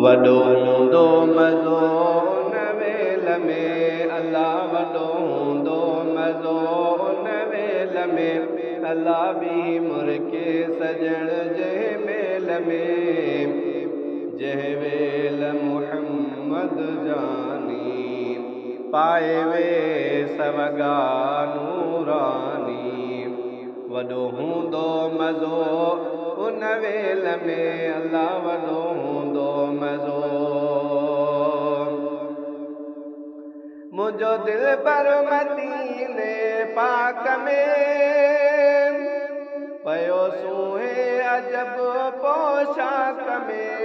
वॾो हूंदो मज़ो उन वेल में अल्लाह वॾो हूंदो मज़ो उन वेल में अल्लाह बि मुर्के सजण जंहिं मेल में जंहिं वेल मुहम्मद जानी पाए वे सवगा नूरानी वॾो हूंदो मज़ो उन वेल में अल्लाह वॾो हूंदो मज़ो मुंहिंजो दिलि पर मदीने पाक में पयो सूहे अजब पोशाक में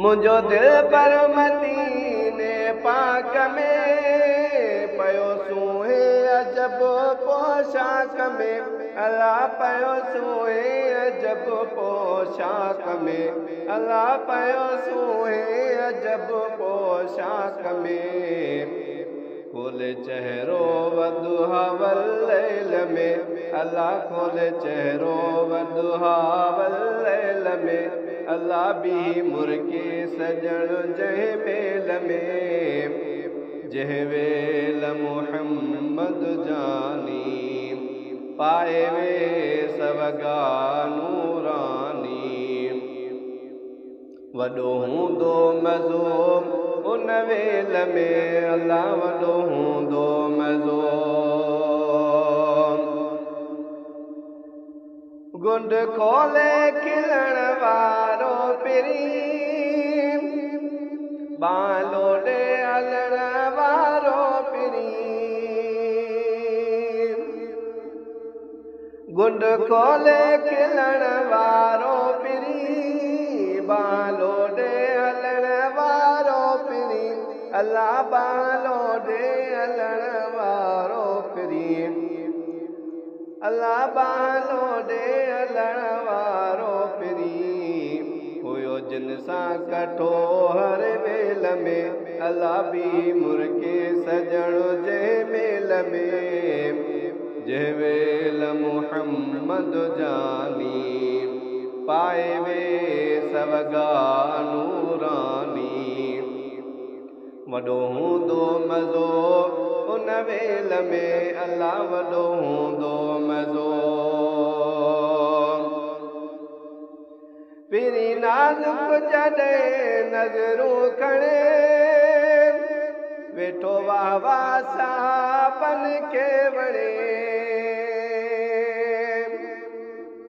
मुंहिंजो दिलि पर मदीने पाक में पयो सूहे अजब पोशाक में अल्लाह पयो सूहे अजब पोशाक में अल्लाह पयो सूहे अजब पोशाक में खोले चेहरो वदुहा वल्लैल में अल्लाह खोले चेहरो वदुहा वल्लैल में अल्लाह बि मुर्के सजण जंहिं मेल में जंहिं वेल मुहम्मद जानी पाए वे सवगा नूरानी वॾो हूंदो मज़ो उन वेल में अल्लाह वॾो हूंदो मज़ो गुंड खोले खिलण वारो पिरी बालोडे हलण वारो पिरी गुंड खोले खिलण वारो पिरी बालोडे हलण वारो पिरी अल्लाह बालोडे हलण वारो पिरी अल्लाह बालोडे हलण वारो पिरी हुयो जिन सां कठो हर वेल में अल्लाह बि मुर्के सजण जंहिं मेल में जंहिं वेल मुहम्मद जानी पाए वे सवगा नूरानी वॾो हूंदो मज़ो उन वेल में अल्लाह वॾो हूंदो मज़ो पिरी नाज़ुक जॾहिं नज़रूं खणे वेठो वाह वाह साहबन खे वणे